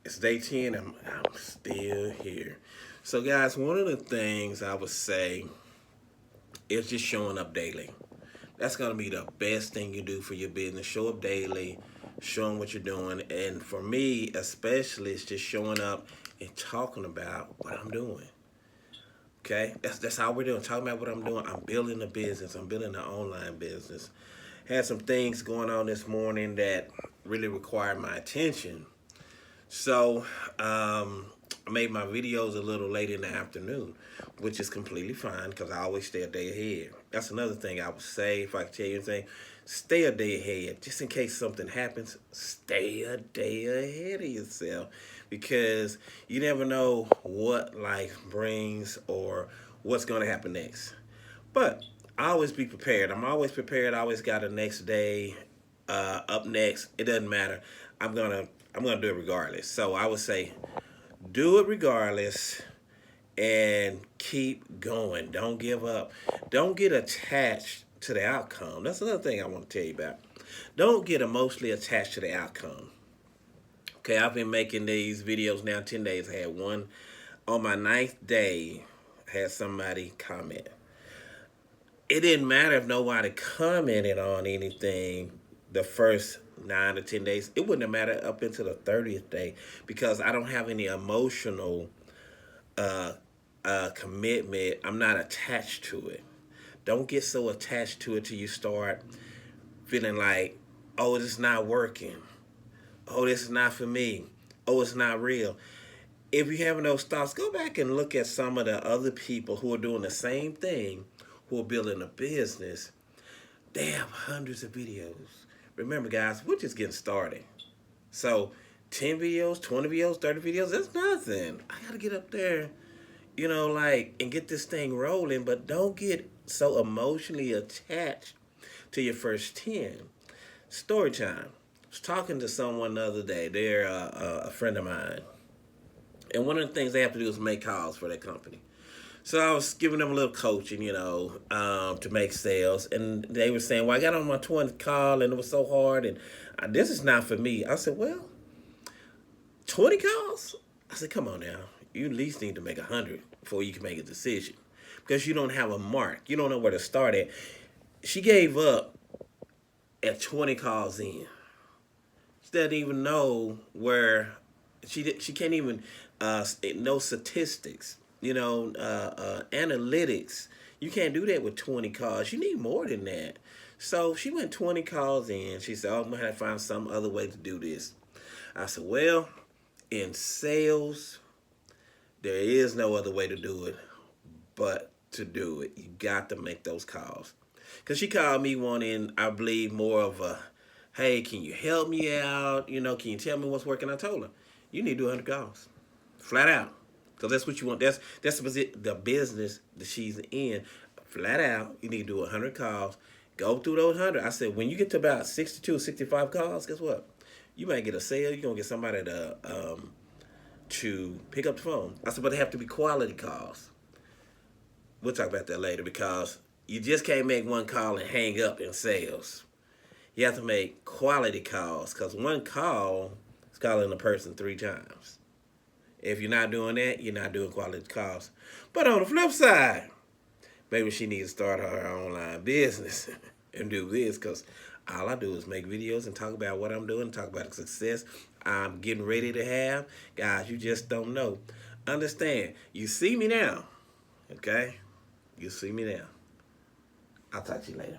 It's day 10. I'm still here. So, guys, one of the things I would say is just showing up daily. That's going to be the best thing you do for your business. Show up daily, showing what you're doing. And for me, especially, it's just showing up and talking about what I'm doing. Okay, that's how we're doing. Talking about what I'm doing. I'm building a business. I'm building an online business. Had some things going on this morning that really required my attention. So I made my videos a little late in the afternoon, which is completely fine because I always stay a day ahead. That's another thing I would say if I could tell you anything. Stay a day ahead. Just in case something happens, stay a day ahead of yourself because you never know what life brings or what's going to happen next. But I always be prepared. I'm always prepared. I always got a next day up next. It doesn't matter. I'm gonna I'm gonna do it regardless. So I would say do it regardless and keep going. Don't give up. Don't get attached to the outcome. That's another thing I want to tell you about. Don't get emotionally attached to the outcome. Okay, I've been making these videos now 10 days. I had one on my ninth day. I had somebody comment. It didn't matter if nobody commented on anything the first 9 to 10 days. It wouldn't have mattered up until the 30th day because I don't have any emotional uh, commitment. I'm not attached to it. Don't get so attached to it till you start feeling like, oh, this is not working. Oh, this is not for me. Oh, it's not real. If you have those thoughts, go back and look at some of the other people who are doing the same thing, who are building a business. They have hundreds of videos. Remember, guys, we're just getting started. So, 10 videos, 20 videos, 30 videos, that's nothing. I got to get up there, and get this thing rolling, but don't get so emotionally attached to your first 10. Story time. I was talking to someone the other day. They're a friend of mine. And one of the things they have to do is make calls for their company. So I was giving them a little coaching, to make sales. And they were saying, well, I got on my 20th call and it was so hard. And this is not for me. I said, well, 20 calls? I said, come on now. You at least need to make 100 before you can make a decision. Because you don't have a mark. You don't know where to start at. She gave up at 20 calls in. She doesn't even know where, she can't even know statistics, analytics. You can't do that with 20 calls. You need more than that. So she went 20 calls in. She said, oh, I'm going to have to find some other way to do this. I said, well, in sales, there is no other way to do it but to do it. You got to make those calls. Because she called me wanting, I believe, more of a, hey, can you help me out? Can you tell me what's working? I told her, you need to do 100 calls. Flat out. Because that's what you want. That's the business that she's in. Flat out, you need to do 100 calls. Go through those 100. I said, when you get to about 62, 65 calls, guess what? You might get a sale. You're going to get somebody to pick up the phone. I said, but they have to be quality calls. We'll talk about that later because you just can't make one call and hang up in sales. You have to make quality calls because one call is calling a person 3 times. If you're not doing that, you're not doing quality calls. But on the flip side, maybe she needs to start her online business and do this because all I do is make videos and talk about what I'm doing, talk about the success I'm getting ready to have. Guys, you just don't know. Understand, you see me now, okay? You see me now. I'll talk to you later.